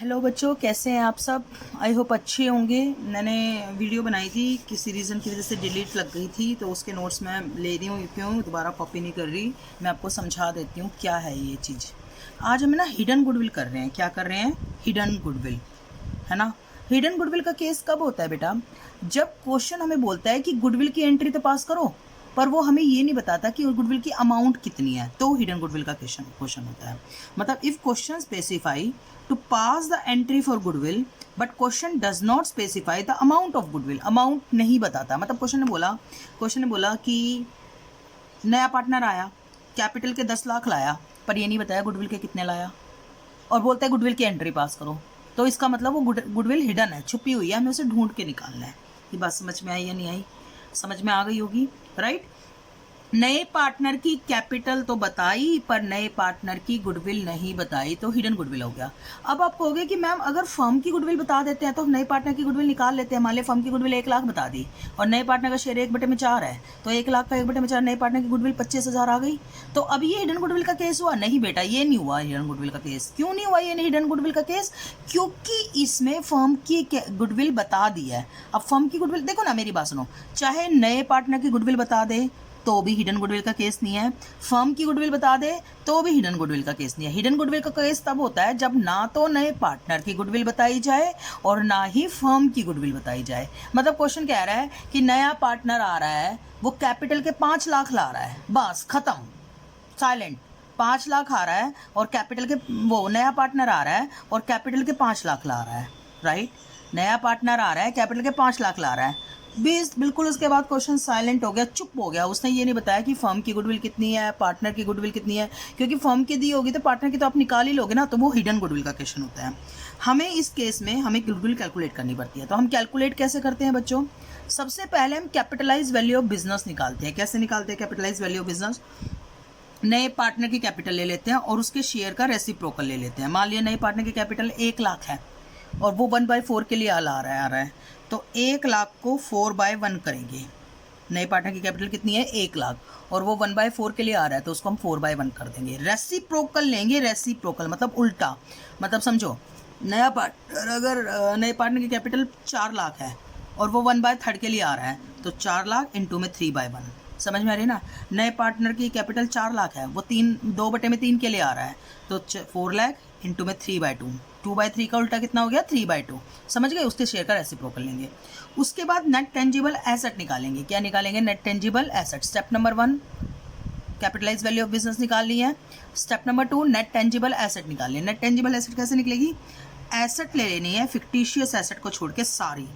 Hello बच्चों, कैसे हैं आप सब। आई होप अच्छे होंगे। मैंने वीडियो बनाई थी, किसी रीज़न की वजह से डिलीट लग गई थी, तो उसके नोट्स मैं ले रही हूँ। क्यों दोबारा कॉपी नहीं कर रही, मैं आपको समझा देती हूँ क्या है ये चीज़। आज हम ना हिडन गुडविल कर रहे हैं। क्या कर रहे हैं? हिडन गुडविल, है ना। हिडन गुडविल का केस कब होता है बेटा? जब क्वेश्चन हमें बोलता है कि गुडविल की एंट्री तो पास करो, पर वो हमें ये नहीं बताता कि गुडविल की अमाउंट कितनी है, तो हिडन गुडविल का क्वेश्चन होता है। मतलब if question specify to pass the entry for goodwill but question does not specify the amount of goodwill, amount नहीं बताता। मतलब क्वेश्चन ने बोला कि नया पार्टनर आया, कैपिटल के 10 लाख लाया, पर ये नहीं बताया गुडविल के कितने लाया, और बोलता है गुडविल की एंट्री पास करो। तो इसका मतलब वो गुडविल हिडन है, छुपी हुई है, हमें उसे ढूंढ के निकालना है। ये बात समझ में आई या नहीं आई? समझ में आ गई होगी, राइट। नए पार्टनर की कैपिटल तो बताई, पर नए पार्टनर की गुडविल नहीं बताई, तो हिडन गुडविल हो गया। अब आप कहोगे कि मैम अगर फर्म की गुडविल बता देते हैं तो हम नए पार्टनर की गुडविल निकाल लेते हैं। मान लिया फर्म की गुडविल 1 लाख बता दी और नए पार्टनर का शेयर 1/4 है, तो 1 लाख का 1/4, नए पार्टनर की गुडविल 25,000 आ गई। तो अब ये हिडन गुडविल का केस हुआ? नहीं बेटा, ये नहीं हुआ हिडन गुडविल का केस। क्यों नहीं हुआ ये हिडन गुडविल का केस? क्योंकि इसमें फर्म की गुडविल बता दी है। अब फर्म की गुडविल देखो ना, मेरी बात सुनो, चाहे नए पार्टनर की गुडविल बता दे तो भी हिडन गुडविल का केस नहीं है, फर्म की गुडविल बता दे तो भी हिडन गुडविल का केस नहीं है। हिडन गुडविल का केस तब होता है जब ना तो नए पार्टनर की गुडविल बताई जाए और ना ही फर्म की गुडविल बताई जाए। मतलब क्वेश्चन कह रहा है कि नया पार्टनर आ रहा है, वो कैपिटल के 5 लाख ला रहा है, बस खत्म, साइलेंट। 5 लाख आ रहा है और कैपिटल के, वो नया पार्टनर आ रहा है और कैपिटल के 5 लाख ला रहा है, राइट। नया पार्टनर आ रहा है, कैपिटल के 5 लाख ला रहा है, बिल्कुल। उसके बाद क्वेश्चन साइलेंट हो गया, चुप हो गया। उसने ये नहीं बताया कि फर्म की गुडविल कितनी है, पार्टनर की गुडविल कितनी है, क्योंकि फर्म की दी होगी तो पार्टनर की तो आप निकाल ही लोगे ना, तो वो हिडन गुडविल का क्वेश्चन होता है। हमें इस केस में हमें गुडविल कैलकुलेट करनी पड़ती है। तो हम कैलकुलेट कैसे करते हैं बच्चों? सबसे पहले हम कैपिटलाइज वैल्यू ऑफ बिजनेस निकालते हैं। कैसे निकालते हैं कैपिटलाइज वैल्यू ऑफ बिजनेस? नए पार्टनर की कैपिटल ले लेते हैं और उसके शेयर का रेसिप्रोकल ले लेते हैं। मान लिया नए पार्टनर की कैपिटल 1 लाख है और वो 1/4 के लिए आ रहा है, तो 1 लाख को 4/1 करेंगे। नए पार्टनर की कैपिटल कितनी है? 1 लाख, और वो 1/4 के लिए आ रहा है, तो उसको हम 4/1 कर देंगे। रेसिप्रोकल लेंगे, रेसिप्रोकल मतलब उल्टा। मतलब समझो, नया पार्टनर अगर नए पार्टनर की कैपिटल 4 लाख है और वो 1/3 के लिए आ रहा है, तो 4 लाख इंटू में 3/1। समझ में आ रही है ना? नए पार्टनर की कैपिटल 4 लाख है, वो 2/3 के लिए आ रहा है, तो 4 लाख इंटू में 3/2। 2/3 का उल्टा कितना हो गया? 3/2। समझ गए? उसके शेयर का रेसिप्रोकल लेंगे। उसके बाद नेट टेंजिबल एसेट निकालेंगे। क्या निकालेंगे? Net tangible asset. Step number 1 capitalise value of business निकाल ली है। Step number 2 net tangible asset निकाल लिया। नेट टेंजिबल एसेट कैसे निकलेगी? एसेट ले लेनी है फिक्टिशियस एसेट को छोड़ के सारी,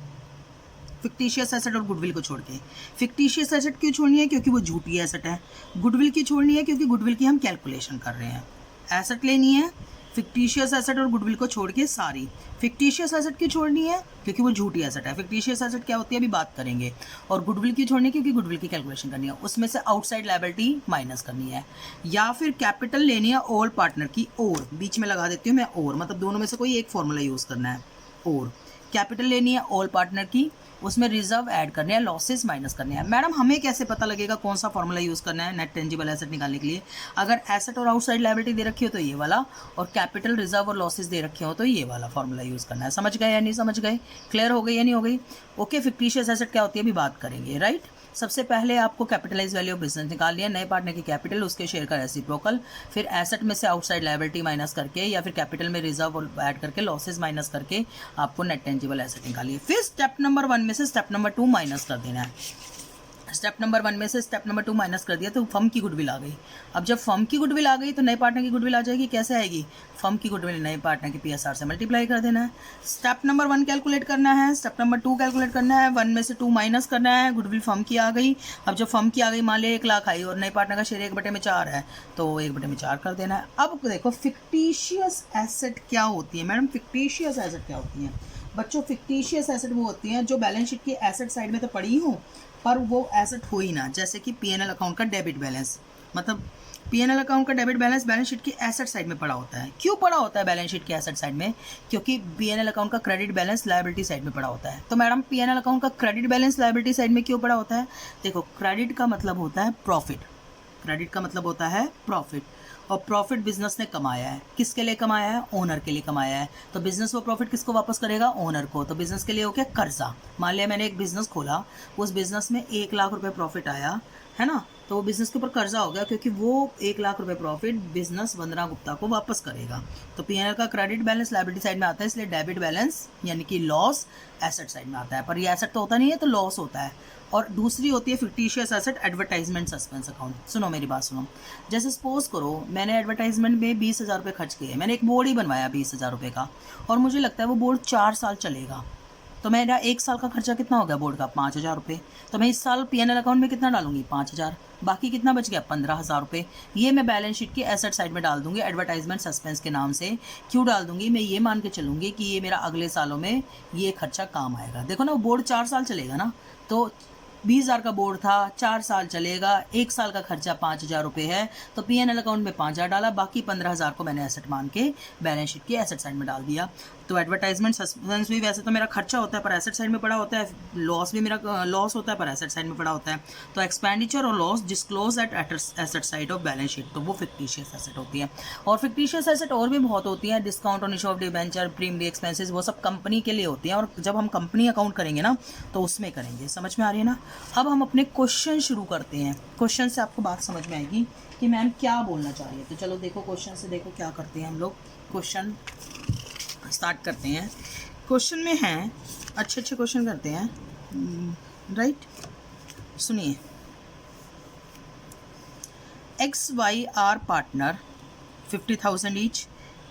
फिक्टिशियस एसेट और गुडविल को छोड़ के। फिक्टिशियस एसेट क्यों छोड़नी है? क्योंकि वो झूठी एसेट है। गुडविल क्यों छोड़नी है? क्योंकि गुडविल की हम कैलकुलेशन कर रहे हैं। एसेट लेनी है फिक्टिशियस एसेट और गुडविल को छोड़ के सारी। फिक्टिशियस एसेट क्यों छोड़नी है? क्योंकि वो झूठी एसेट है। फिक्टिशियस एसेट क्या होती है अभी बात करेंगे। और गुडविल क्यों छोड़नी है? क्योंकि गुडविल की कैलकुलेशन करनी है, उसमें से आउटसाइड लायबिलिटी माइनस करनी है। या फिर कैपिटल लेनी है ऑल पार्टनर की, और बीच में लगा देती हूँ मैं, और मतलब दोनों में से कोई एक फॉर्मूला यूज़ करना है। और कैपिटल लेनी है ऑल पार्टनर की, उसमें रिजर्व ऐड करने हैं, लॉसेस माइनस करने हैं। मैडम हमें कैसे पता लगेगा कौन सा फॉर्मूला यूज़ करना है नेट टेंजिबल एसेट निकालने के लिए? अगर एसेट और आउटसाइड लायबिलिटी दे रखी हो तो ये वाला, और कैपिटल, रिजर्व और लॉसेस दे रखे हो तो ये वाला फॉर्मूला यूज़ करना है। समझ गए या नहीं समझ गए? क्लियर हो गई या नहीं हो गई? ओके। फिक्टिशियस एसेट क्या होती है अभी बात करेंगे, राइट। सबसे पहले आपको कैपिटलाइज वैल्यू ऑफ बिजनेस निकाल लिया, नए पार्टनर की कैपिटल, उसके शेयर का रेसिप्रोकल, फिर एसेट में से आउटसाइड लायबिलिटी माइनस करके या फिर कैपिटल में रिजर्व ऐड करके, लॉसेस माइनस करके आपको नेट टेंजिबल एसेट निकालिए। फिर स्टेप नंबर 1 में से स्टेप नंबर 2 माइनस कर देना है। स्टेप नंबर 1 में से स्टेप नंबर 2 माइनस कर दिया तो फर्म की गुडविल आ गई। अब जब फर्म की गुडविल आ गई तो नए पार्टनर की गुडविल आ जाएगी। कैसे आएगी? फर्म की गुडविल नए पार्टनर की PSR से मल्टीप्लाई कर देना है। स्टेप नंबर 1 कैलकुलेट करना है, स्टेप नंबर 2 कैलकुलेट करना है। 1 में से 2 माइनस करना है, गुडविल फर्म की आ गई। अब जब फर्म की आ गई, मान लिया 1 लाख आई और नए पार्टनर का शेयर 1/4 है, तो 1/4 कर देना है। अब देखो फिक्टिशियस एसेट क्या होती है मैडम? फिक्टिशियस एसेट क्या होती है बच्चों? फिक्टिशियस एसेट वो होती हैं जो बैलेंस शीट की एसेट साइड में तो पड़ी हो, पर वो एसेट हो ही ना। जैसे कि P&L अकाउंट का डेबिट बैलेंस, मतलब P&L अकाउंट का डेबिट बैलेंस बैलेंस शीट की एसेट साइड में पड़ा होता है। क्यों पड़ा होता है बैलेंस शीट की एसेट साइड में? क्योंकि P&L अकाउंट का क्रेडिट बैलेंस लायबिलिटी साइड में पड़ा होता है। तो मैडम P&L अकाउंट का क्रेडिट बैलेंस लायबिलिटी साइड में क्यों पड़ा होता है? देखो, क्रेडिट का मतलब होता है प्रॉफिट, क्रेडिट का मतलब होता है प्रॉफिट, और प्रॉफिट बिजनेस ने कमाया है, किसके लिए कमाया है? ओनर के लिए कमाया है। तो बिजनेस वो प्रॉफिट किसको वापस करेगा? ओनर को। तो बिजनेस के लिए हो गया कर्जा। मान लिया मैंने एक बिजनेस खोला, उस बिजनेस में 1 लाख रुपए प्रॉफिट आया, है ना, तो वो बिजनेस के ऊपर कर्जा हो गया, क्योंकि वो 1 लाख रुपए प्रॉफिट बिजनेस वंदना गुप्ता को वापस करेगा। तो पीएनएल का क्रेडिट बैलेंस लायबिलिटी साइड में आता है, इसलिए डेबिट बैलेंस यानी कि लॉस एसेट साइड में आता है। पर ये एसेट तो होता नहीं है, तो लॉस होता है। और दूसरी होती है fictitious asset, advertisement suspense account. सुनो मेरी बात सुनो। जैसे सपोज करो मैंने एडवर्टाइजमेंट में 20,000 रुपये खर्च किए, मैंने एक बोर्ड ही बनवाया 20,000 रुपये का, और मुझे लगता है वो बोर्ड 4 साल चलेगा। तो मेरा 1 साल का खर्चा कितना हो गया बोर्ड का? 5,000 रुपये। तो मैं इस साल पीएनएल अकाउंट में कितना डालूंगी? 5,000। बाकी कितना बच गया? 15,000 रुपये। ये मैं बैलेंस शीट की एसेट साइड में डाल दूंगी एडवर्टाइजमेंट सस्पेंस के नाम से। क्यों डाल दूंगी? मैं ये मान के चलूंगी कि ये मेरा अगले सालों में ये खर्चा काम आएगा। देखो ना, वो बोर्ड 4 साल चलेगा ना, तो 20,000 का बोर्ड था, 4 साल चलेगा, 1 साल का खर्चा 5,000 रुपये है, तो पीएनएल अकाउंट में 5,000 डाला, बाकी 15,000 को मैंने एसेट मान के बैलेंस शीट की एसेट साइड में डाल दिया। तो एडवर्टाइजमेंट सस्पेंस भी वैसे तो मेरा खर्चा होता है पर एसेट साइड में पड़ा होता है, लॉस भी मेरा लॉस होता है पर एसेट साइड में पड़ा होता है। तो एक्सपेंडिचर और loss disclose at asset side of balance sheet, तो वो फिक्टिशियस एसेट होती है। और फिक्टिशियस एसेट और भी बहुत होती है, discount on issue of debenture, premium expenses, वो सब कंपनी के लिए होती हैं, और जब हम कंपनी अकाउंट करेंगे ना तो उसमें करेंगे। समझ में आ रही है ना? अब हम अपने क्वेश्चन शुरू करते हैं। क्वेश्चन से आपको बात समझ में आएगी कि मैम क्या बोलना चाह रही है। तो चलो देखो, क्वेश्चन से देखो क्या करते हैं हम लोग। क्वेश्चन स्टार्ट करते हैं। क्वेश्चन में हैं अच्छे अच्छे क्वेश्चन करते हैं, राइट? सुनिए। X Y are partner 50,000 each.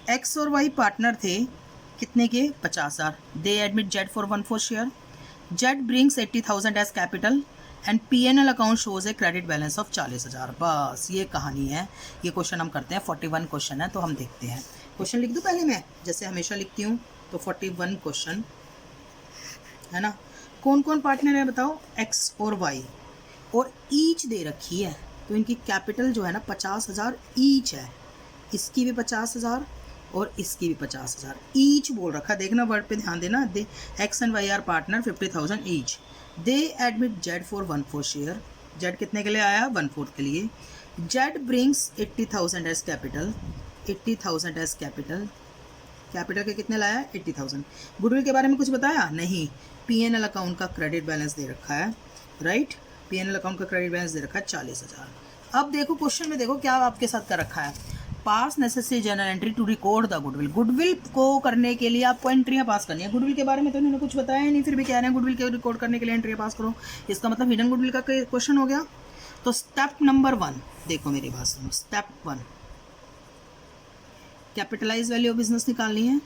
X और वाई पार्टनर थे कितने के? 50,000। They admit Z for 1/4 share. Z brings 80,000 as capital and PNL account shows a credit balance of 40,000। बस ये कहानी है। ये क्वेश्चन हम करते हैं। 41 क्वेश्चन है, तो हम देखते हैं। क्वेश्चन लिख दूं पहले मैं, जैसे हमेशा लिखती हूँ। तो 41 क्वेश्चन है ना। कौन कौन पार्टनर है बताओ? एक्स और वाई, और ईच दे रखी है, तो इनकी कैपिटल जो है ना 50,000 ईच है। इसकी भी 50,000 और इसकी भी 50,000 ईच बोल रखा। देखना वर्ड पे ध्यान देना। They X and Y are partner 50,000 each. They admit Z for 1/4 share. Z कितने के लिए आया? 1/4 के लिए। Z brings 80,000 as capital. 80,000 as capital. Capital के कितने लाया? 80,000। गुडविल के बारे में कुछ बताया? नहीं। पीएनएल अकाउंट का क्रेडिट बैलेंस दे रखा है, राइट? पीएनएल अकाउंट का क्रेडिट बैलेंस दे रखा है 40,000। अब देखो क्वेश्चन में, देखो क्या आपके साथ कर रखा है। Pass necessary journal entry to record the goodwill. Goodwill को करने के लिए आपको एंट्रियां पास करनी है। गुडविल के बारे में तो इन्होंने कुछ बताया नहीं, फिर भी कह रहे हैं गुडविल के रिकॉर्ड करने के लिए एंट्रियां पास करो। इसका मतलब हिडन गुडविल का क्वेश्चन हो गया। तो स्टेप नंबर 1 देखो, मेरी बात सुनो। Step 1, capitalise value of business निकालनी है।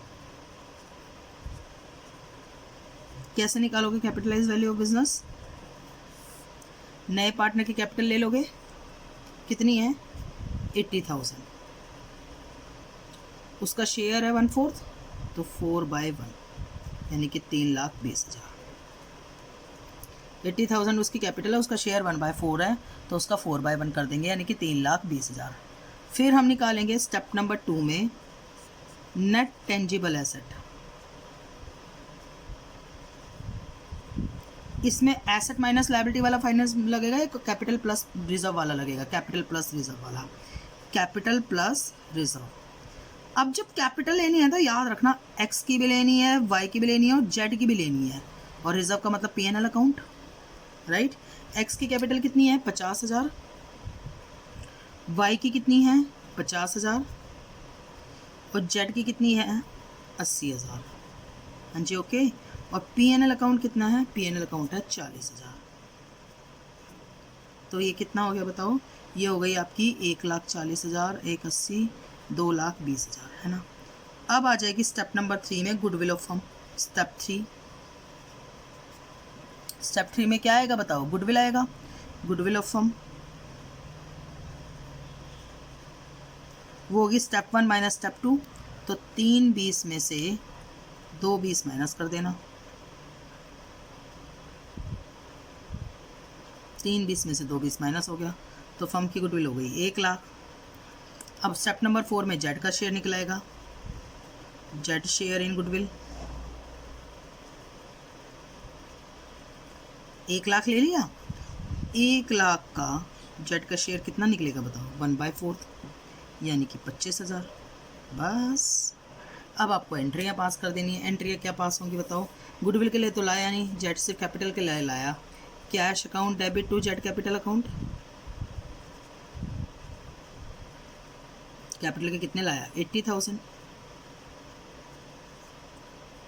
कैसे निकालोगे कैपिटलाइज वैल्यू ऑफ बिजनेस? नए पार्टनर की कैपिटल ले लोगे, कितनी है? 80,000। उसका शेयर है 1/4, तो 4/1 यानी कि 3,20,000। 80,000 उसकी कैपिटल है, उसका शेयर 1/4 है, तो उसका 4/1 कर देंगे यानी कि 3,20,000। फिर हम निकालेंगे स्टेप नंबर 2 में नेट टेंजिबल एसेट। इसमें एसेट माइनस लायबिलिटी वाला फाइनेंस लगेगा, एक कैपिटल प्लस रिजर्व वाला लगेगा। कैपिटल प्लस रिजर्व वाला, कैपिटल प्लस रिजर्व। अब जब कैपिटल लेनी है तो याद रखना एक्स की भी लेनी है, वाई की भी लेनी है और जेड की भी लेनी है। और रिजर्व का मतलब पीएनएल अकाउंट, राइट? एक्स की कैपिटल कितनी है? 50,000। वाई की कितनी है? 50,000। और जेड की कितनी है? 80,000। हाँ जी, ओके। और पीएनएल अकाउंट कितना है? पीएनएल अकाउंट है 40,000। तो ये कितना हो गया बताओ? ये हो गई आपकी 1,40,000, 1,80,000, 2,20,000, है ना। अब आ जाएगी स्टेप नंबर 3 में गुडविल ऑफ फर्म। स्टेप 3 में क्या आएगा बताओ? गुडविल आएगा। गुडविल ऑफ फर्म वो होगी स्टेप 1 माइनस स्टेप 2। तो 3/20 में से 2/20 माइनस कर देना। 3/20 में से 2/20 माइनस हो गया, तो फर्म की गुडविल हो गई 1,00,000। अब स्टेप नंबर 4 में जेड का शेयर निकलाएगा। जेड शेयर इन गुडविल 1,00,000 ले लिया। 1,00,000 का जेड का शेयर कितना निकलेगा बताओ? 1/4। यानी कि 25,000। बस अब आपको एंट्रियाँ पास कर देनी है। एंट्रियाँ क्या पास होंगी बताओ? गुडविल के लिए तो लाया नहीं, जेड से कैपिटल के लिए लाया। Cash account debit to Z capital account, capital के कितने लाया? 80,000।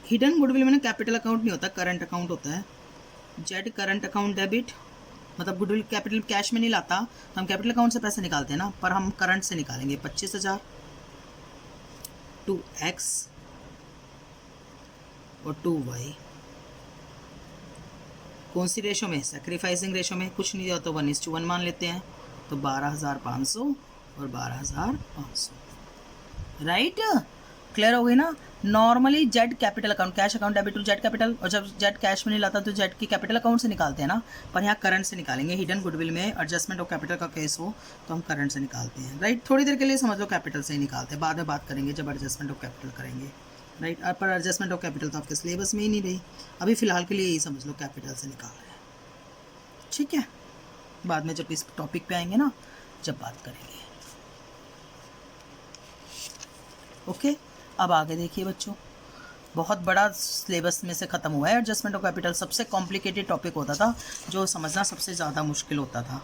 हिडन गुडविल में कैपिटल अकाउंट नहीं होता, करंट अकाउंट होता है। जेड करंट अकाउंट डेबिट, मतलब गुडविल कैपिटल कैश में नहीं लाता, तो हम कैपिटल अकाउंट से पैसे निकालते हैं ना, पर हम करंट से निकालेंगे। 25,000 टू एक्स और टू वाई। कौन सी रेशो में? सेक्रीफाइसिंग रेशो में। कुछ नहीं दिया तो 1:1 मान लेते हैं, तो 12,500 और 12,500। राइट, क्लियर हो गई ना? Normally Z capital account, cash account debit to Z capital, और जब जेड कैश में नहीं लाता तो जेड की कैपिटल अकाउंट से निकालते हैं ना, पर यहाँ करंट से निकालेंगे। हिडन गुडविल में एडजस्टमेंट ऑफ कैपिटल का केस हो तो हम करंट से निकालते हैं। राइट, थोड़ी देर के लिए समझ लो कैपिटल से ही निकालते हैं, बाद में बात करेंगे जब एडजस्टमेंट ऑफ कैपिटल करेंगे। राइट, पर एडजस्टमेंट ऑफ कैपिटल तो आपके सिलेबस में ही नहीं रही, अभी फिलहाल के लिए यही समझ लो कैपिटल से निकाल रहे हैं। ठीक है, बाद में जब इस टॉपिक पे आएंगे ना, जब बात करेंगे। ओके, अब आगे देखिए बच्चों, बहुत बड़ा सिलेबस में से ख़त्म हुआ है। एडजस्टमेंट ऑफ कैपिटल सबसे कॉम्प्लिकेटेड टॉपिक होता था, जो समझना सबसे ज़्यादा मुश्किल होता था।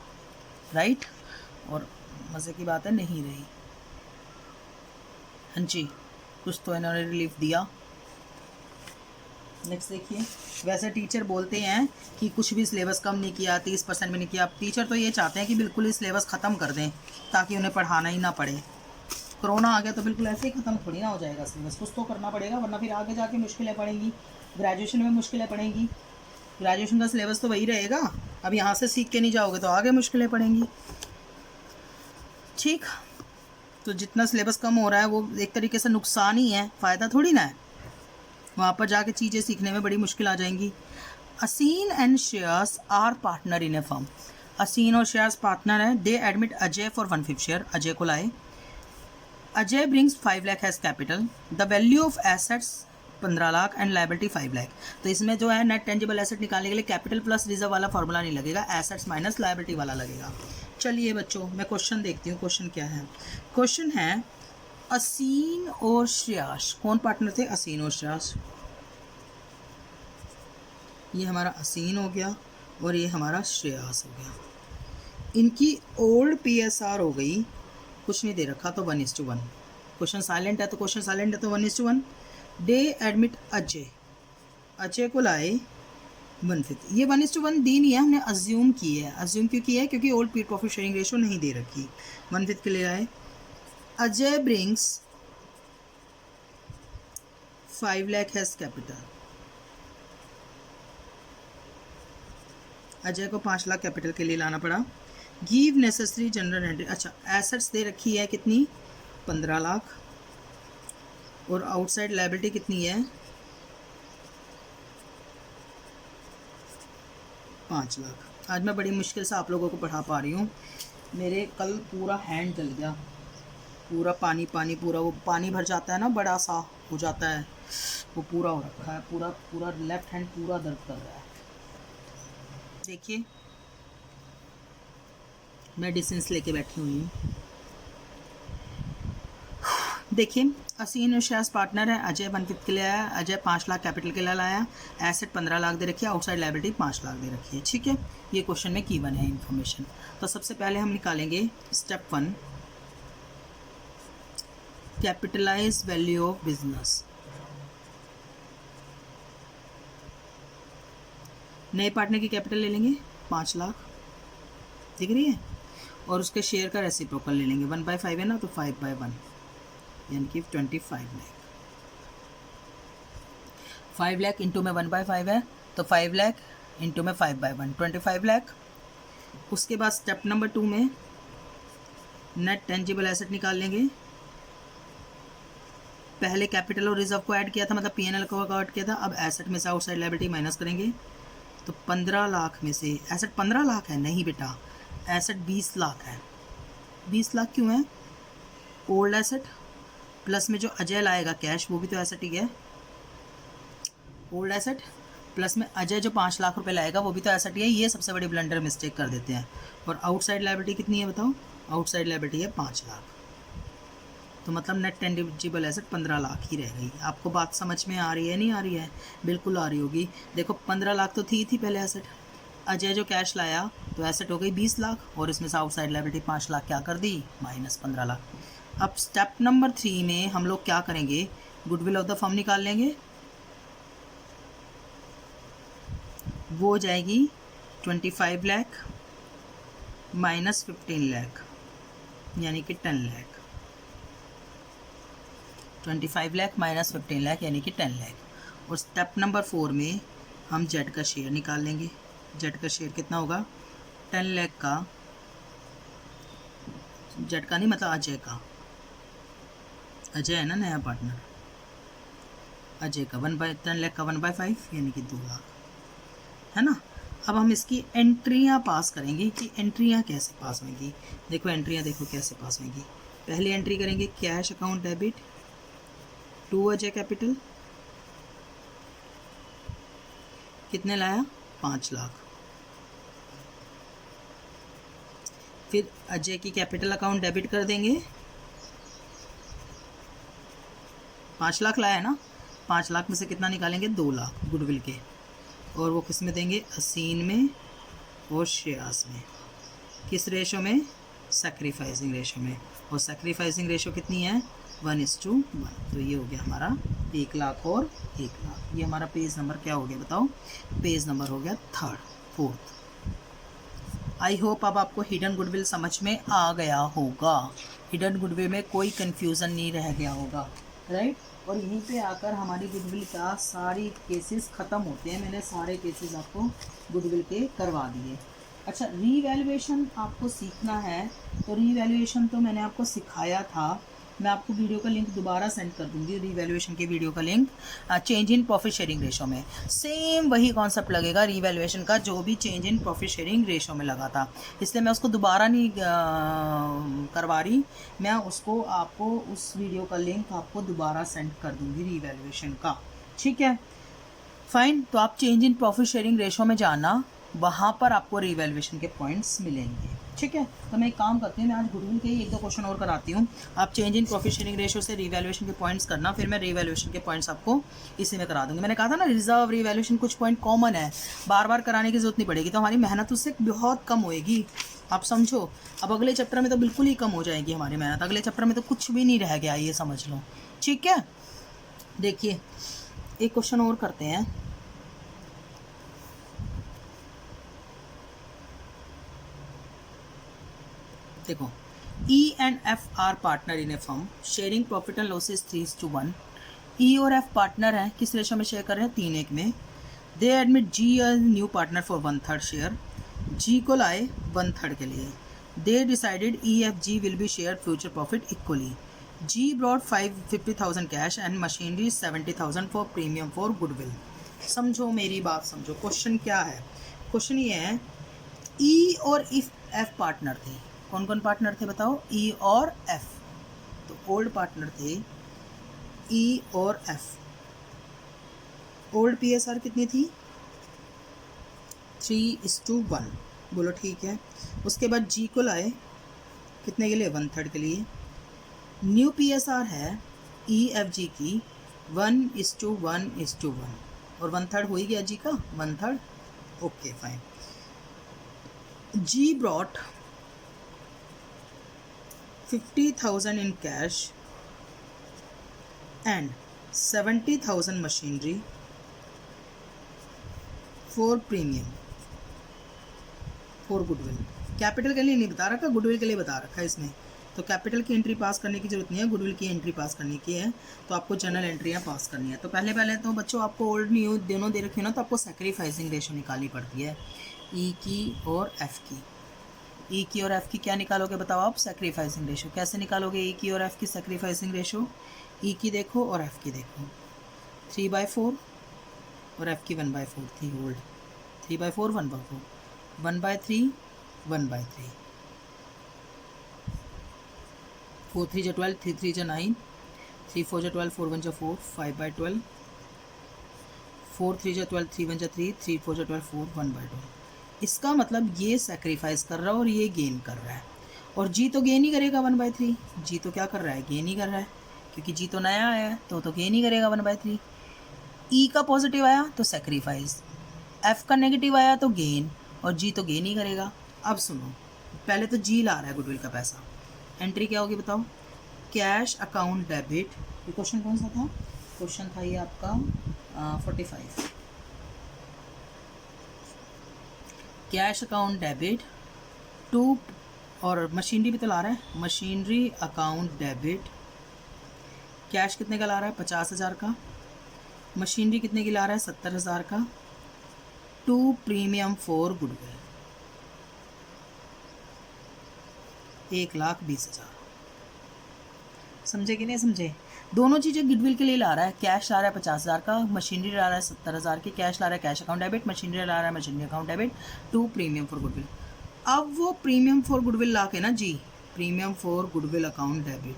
राइट, और मज़े की बात है नहीं रही। हाँ जी, कुछ तो इन्होंने रिलीफ दिया। नेक्स्ट देखिए, वैसे टीचर बोलते हैं कि कुछ भी सिलेबस कम नहीं किया, 30% भी नहीं किया। टीचर तो ये चाहते हैं कि बिल्कुल ही सिलेबस ख़त्म कर दें ताकि उन्हें पढ़ाना ही ना पड़े। कोरोना आ गया तो बिल्कुल ऐसे ही ख़त्म थोड़ी ना हो जाएगा सिलेबस, कुछ तो करना पड़ेगा, वरना फिर आगे जाके मुश्किलें पड़ेंगी। ग्रेजुएशन में मुश्किलें पड़ेंगी, ग्रेजुएशन का सिलेबस तो वही रहेगा। अब यहाँ से सीख के नहीं जाओगे तो आगे मुश्किलें पड़ेंगी। ठीक, तो जितना सिलेबस कम हो रहा है वो एक तरीके से नुकसान ही है, फ़ायदा थोड़ी ना है। वहाँ पर जाके चीज़ें सीखने में बड़ी मुश्किल आ जाएंगी। Aseen and Shreyas are partner in a firm. Aseen और श्रेयस पार्टनर है। They admit Ajay for 1/5 share. Ajay को लाए। Ajay brings 5 lakh as capital. The value of assets 15 lakh and liability 5 lakh. तो इसमें जो है नेट टेंजिबल एसेट निकालने के लिए कैपिटल प्लस रिजर्व वाला फॉर्मूला नहीं लगेगा, एसेट्स माइनस लाइबिलिटी वाला लगेगा। चलिए बच्चों, मैं क्वेश्चन देखती हूँ। क्वेश्चन क्या है? क्वेश्चन है असीन और श्रेयस कौन पार्टनर थे? असीन और श्रेयस। ये हमारा असीन हो गया और ये हमारा श्रेयस हो गया। इनकी ओल्ड PSR हो गई, कुछ नहीं दे रखा तो 1:1। क्वेश्चन साइलेंट है तो क्वेश्चन साइलेंट है तो 1:1। डे एडमिट अजय, अजय को लाए 1/5। ये 1:1 दी नहीं है, हमने अज्यूम की है। अज्यूम क्यों की है? क्योंकि old period profit sharing ratio नहीं दे रखी। 1/5 के लिए आए। Ajay brings 5 lakh has capital. Ajay को 5 लाख कैपिटल के लिए लाना पड़ा। Give necessary general entry. अच्छा, एसेट्स दे रखी है कितनी? 15 लाख। और आउटसाइड लायबिलिटी कितनी है? 5 लाख। आज मैं बड़ी मुश्किल से आप लोगों को पढ़ा पा रही हूँ। मेरे कल पूरा हैंड जल गया, पूरा पानी पानी, पूरा वो पानी भर जाता है ना, बड़ा सा हो जाता है, वो पूरा हो रखा है। पूरा पूरा लेफ्ट हैंड पूरा दर्द कर रहा है। देखिए, मेडिसिन लेके बैठी हुई हूँ। देखिए, असीन और श्रेयस पार्टनर है। अजय 1/5 के लिए आया। अजय 5 लाख कैपिटल के लिए लाया। एसेट 15 लाख दे रखी है। आउटसाइड लायबिलिटी 5 लाख दे रखी है। ठीक है, ये क्वेश्चन में की बने है इन्फॉर्मेशन। तो सबसे पहले हम निकालेंगे step 1, capitalise value of business. नए पार्टनर की कैपिटल ले लेंगे 5 लाख, दिख रही है, और उसके शेयर का रेसिप्रोकल ले लेंगे। 1/5 है ना, तो 5/1 यानी कि 25 लाख। 5 लाख इंटू में 1/5 है तो 5 लाख इंटू में 5/1 25 लाख। उसके बाद स्टेप नंबर 2 में नेट टेंजिबल एसेट निकाल लेंगे। पहले कैपिटल और रिजर्व को ऐड किया था, मतलब P&L को ऐड किया था। अब एसेट में से आउटसाइड लायबिलिटी माइनस करेंगे, तो 15 लाख में से एसेट 15 लाख है? नहीं बेटा, एसेट 20 लाख है। 20 लाख क्यों है? ओल्ड एसेट प्लस में जो अजय लाएगा कैश, वो भी तो एसेट ही है। ओल्ड एसेट प्लस में अजय जो 5 लाख रुपए लाएगा, वो भी तो एसेट ही है। ये सबसे बड़ी ब्लंडर मिस्टेक कर देते हैं। और आउटसाइड लायबिलिटी कितनी है बताओ? आउटसाइड लायबिलिटी है 5 लाख। तो मतलब नेट टेंजिबल एसेट 15 लाख ही रह गई। आपको बात समझ में आ रही है नहीं आ रही है? बिल्कुल आ रही होगी। देखो 15 लाख तो थी पहले एसेट। अजय जो कैश लाया तो एसेट हो गई 20 लाख, और इसमें से आउटसाइड लायबिलिटी 5 लाख क्या कर दी, माइनस 15 लाख। अब स्टेप नंबर 3 में हम लोग क्या करेंगे, गुडविल ऑफ द फर्म निकाल लेंगे। वो हो जाएगी 25 लाख माइनस 15 लाख, यानी कि 10 लाख। 25 लाख माइनस 15 लाख यानी कि 10 लाख। और स्टेप नंबर 4 में हम जेड का शेयर निकाल लेंगे। जेड का शेयर कितना होगा, 10 लाख का, जेड का नहीं मतलब अजय का, अजय है ना नया पार्टनर, अजय का 10 लाख का 1/5 यानी कि 2 लाख, है ना। अब हम इसकी एंट्रियां पास करेंगे कि एंट्रियां कैसे पास होंगी। देखो एंट्रियां देखो कैसे पास होंगी। पहली एंट्री करेंगे cash account debit to Ajay capital, कितने लाया, 5 लाख। फिर अजय की कैपिटल अकाउंट डेबिट कर देंगे, 5 लाख लाया ना, 5 लाख में से कितना निकालेंगे, 2 लाख गुडविल के, और वो किस में देंगे, असीन में और श्रेयास में। किस रेशो में, सैक्रिफाइसिंग रेशो में। और सैक्रिफाइसिंग रेशो कितनी है, 1:1। तो ये हो गया हमारा 1 लाख और 1 लाख। ये हमारा पेज नंबर क्या हो गया बताओ, पेज नंबर हो गया 4th। आई होप अब आपको हिडन गुडविल समझ में आ गया होगा, हिडन गुडविल में कोई कन्फ्यूज़न नहीं रह गया होगा, राइट। और यहीं पे आकर हमारी गुडविल का सारी केसेस ख़त्म होते हैं। मैंने सारे केसेस आपको गुडविल के करवा दिए। अच्छा, रीवैल्यूएशन आपको सीखना है तो रीवैल्यूएशन तो मैंने आपको सिखाया था। मैं आपको वीडियो का लिंक दोबारा सेंड कर दूंगी, रीवैल्यूएशन के वीडियो का link. Change in profit sharing ratio में सेम वही कॉन्सेप्ट लगेगा रीवैल्यूएशन का जो भी change in profit sharing ratio में लगा था, इसलिए मैं उसको दोबारा नहीं करवा रही। मैं उसको आपको उस वीडियो का लिंक आपको दोबारा सेंड कर दूंगी रीवैल्यूएशन का, ठीक है, फाइन। तो आप change in profit sharing ratio में जाना, वहाँ पर आपको रीवैल्यूएशन के पॉइंट्स मिलेंगे, ठीक है। तो मैं एक काम करती हूँ, मैं आज गुडविल के 1-2 क्वेश्चन और कराती हूँ। आप change in profit sharing ratio से रीवैल्यूएशन के पॉइंट्स करना, फिर मैं रीवैल्यूएशन के पॉइंट्स आपको इसी में करा दूँगी। मैंने कहा था ना रिजर्व रीवैल्यूएशन कुछ पॉइंट कॉमन है, बार बार कराने की जरूरत नहीं पड़ेगी, तो हमारी मेहनत उससे बहुत कम होएगी, आप समझो। अब अगले चैप्टर में तो बिल्कुल ही कम हो जाएगी हमारी मेहनत, अगले चैप्टर में तो कुछ भी नहीं रह गया, ये समझ लो, ठीक है। देखिए एक क्वेश्चन और करते हैं। देखो, E and F are partner in a firm, sharing profit and losses 3:1। E और F पार्टनर हैं, किस रेशो में शेयर कर रहे हैं, 3:1 में। They admit G a new partner for 1/3 share, G को लाए 1/3 के लिए। They decided EFG will be share future profit equally. G brought 50,000 cash and machinery 70,000 for premium for goodwill. समझो मेरी बात, समझो क्वेश्चन क्या है। क्वेश्चन ये है, E और F पार्टनर थे। कौन कौन पार्टनर थे बताओ, E और F। तो ओल्ड पार्टनर थे E और F। ओल्ड PSR कितनी थी, 3:1। बोलो ठीक है। उसके बाद G को लाए कितने के लिए, 1/3 के लिए। न्यू PSR है EFG की 1:1:1, और 1/3 हो ही गया G का 1/3, okay fine. G brought 50,000 in cash and 70,000 machinery for premium for goodwill। Capital के लिए नहीं बता रखा, गुडविल के लिए बता रखा है इसमें। तो कैपिटल की एंट्री पास करने की जरूरत नहीं है, गुडविल की एंट्री पास करने की है। तो आपको जनरल एंट्रियाँ पास करनी है। तो पहले तो बच्चों आपको ओल्ड न्यू दोनों दे रखी है ना, तो आपको सैक्रिफाइसिंग रेशो निकालनी पड़ती है, E की और F की। E की और F की क्या निकालोगे बताओ आप, सैक्रिफाइसिंग रेशो। कैसे निकालोगे E की और F की सैक्रिफाइसिंग रेशो, E की देखो और F की देखो, 3/4 और F की 1/4 थी ओल्ड, 3/4 1/4, 1/3 1/3, 4 3 12, 3 3 9, 3 4 12, 4 1 4, 5/12, 4 3 12, 3 1 3, 3 4 12, 4 1/12। इसका मतलब ये सैक्रिफाइस कर रहा है और ये गेन कर रहा है। और जी तो गेन ही करेगा 1/3। जी तो क्या कर रहा है, गेन ही कर रहा है, क्योंकि जी तो नया आया है तो गेन ही करेगा 1/3। ई का पॉजिटिव आया तो सेक्रीफाइस, एफ का नेगेटिव आया तो गेन, और जी तो गेन ही करेगा। अब सुनो, पहले तो जी ला रहा है गुडविल का पैसा, एंट्री क्या होगी बताओ, कैश अकाउंट डेबिट। ये क्वेश्चन कौन सा था, क्वेश्चन था ये आपका 45। कैश अकाउंट डेबिट टू, और मशीनरी भी तो ला रहा है, मशीनरी अकाउंट डेबिट, कैश कितने का ला रहा है 50,000 का, मशीनरी कितने की ला रहा है 70,000 का, टू प्रीमियम फॉर गुडविल 1,20,000। समझे कि नहीं समझे, दोनों चीज़ें गुडविल के लिए ला रहा है, कैश ला रहा है 50,000 का, मशीनरी ला रहा है 70,000 की, कैश ला रहा है कैश अकाउंट डेबिट, मशीनरी ला रहा है machinery account debit, to premium for goodwill. अब वो प्रीमियम फॉर गुडविल ला के ना जी, premium for goodwill account debit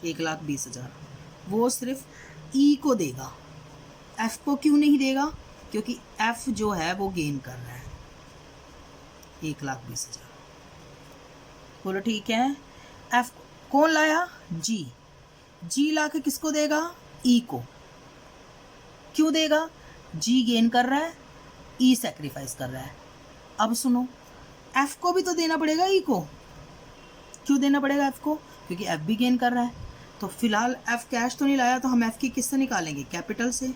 1,20,000 वो सिर्फ ई को देगा, एफ को क्यों नहीं देगा, क्योंकि एफ जो है वो गेन कर रहा है 1,20,000। बोलो ठीक है, एफ कौन लाया, जी, जी ला के किसको देगा, ई को, क्यों देगा, जी गेन कर रहा है, ई सेक्रीफाइस कर रहा है। अब सुनो, एफ को भी तो देना पड़ेगा ई को, क्यों देना पड़ेगा एफ को, क्योंकि एफ भी गेन कर रहा है। तो फिलहाल एफ कैश तो नहीं लाया, तो हम एफ की किससे निकालेंगे, कैपिटल से,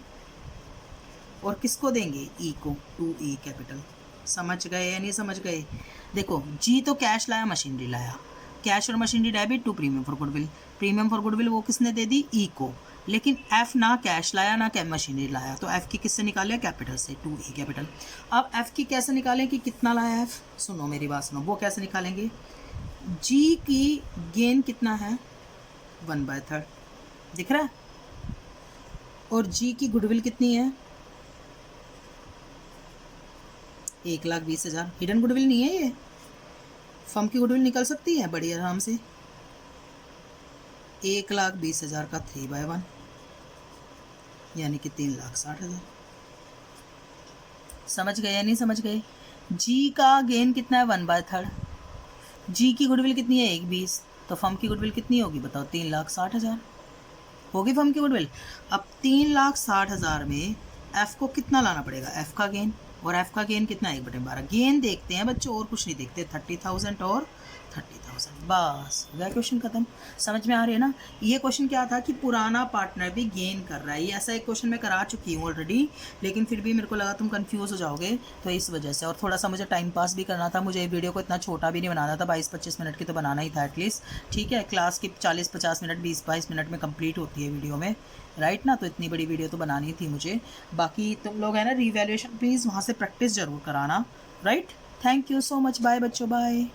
और किसको देंगे, ई को, टू ई कैपिटल। समझ गए या नहीं समझ गए, देखो जी तो कैश लाया मशीनरी लाया, कैश और machinery debit to premium for goodwill, premium for goodwill वो किसने दे दी, ई को, लेकिन एफ ना कैश लाया ना मशीनरी लाया, तो एफ की किससे निकाले, कैपिटल से, टू ई कैपिटल। अब एफ की कैसे निकालें कि कितना लाया एफ, सुनो मेरी बात सुनो, वो कैसे निकालेंगे, जी की गेन कितना है 1/3 दिख रहा है, और जी की गुडविल कितनी है 1,20,000। हिडन गुडविल नहीं है ये, फर्म की गुडविल निकल सकती है बड़ी आराम से। 1,20,000 का 3/1 यानी कि 3,60,000। समझ गए या नहीं समझ गए, जी का गेन कितना है 1/3, जी की गुडविल कितनी है 1,20, तो फर्म की गुडविल कितनी होगी बताओ 3,60,000 होगी फर्म की गुडविल। अब 3,60,000 में एफ को कितना लाना पड़ेगा, एफ का गेन, और एफ का गेन कितना है 1/12, गेन देखते हैं बच्चों और कुछ नहीं देखते, 30,000 और 30,000, बस हो गया क्वेश्चन खत्म। समझ में आ रही है ना, ये क्वेश्चन क्या था कि पुराना पार्टनर भी गेन कर रहा है, ये ऐसा एक क्वेश्चन मैं करा चुकी हूँ ऑलरेडी, लेकिन फिर भी मेरे को लगा तुम कंफ्यूज हो जाओगे, तो इस वजह से, और थोड़ा सा मुझे टाइम पास भी करना था, मुझे वीडियो को इतना छोटा भी नहीं बनाना था, 22-25 मिनट की तो बनाना ही था एटलीस्ट, ठीक है, क्लास की 40-50 मिनट 20-22 मिनट में कंप्लीट होती है वीडियो में, राइट ना, तो इतनी बड़ी वीडियो तो बनानी थी मुझे। बाकी तुम लोग है ना, रीवैल्यूएशन प्लीज़ वहाँ से प्रैक्टिस जरूर कराना, right. Thank you so much, bye बच्चों, बाय।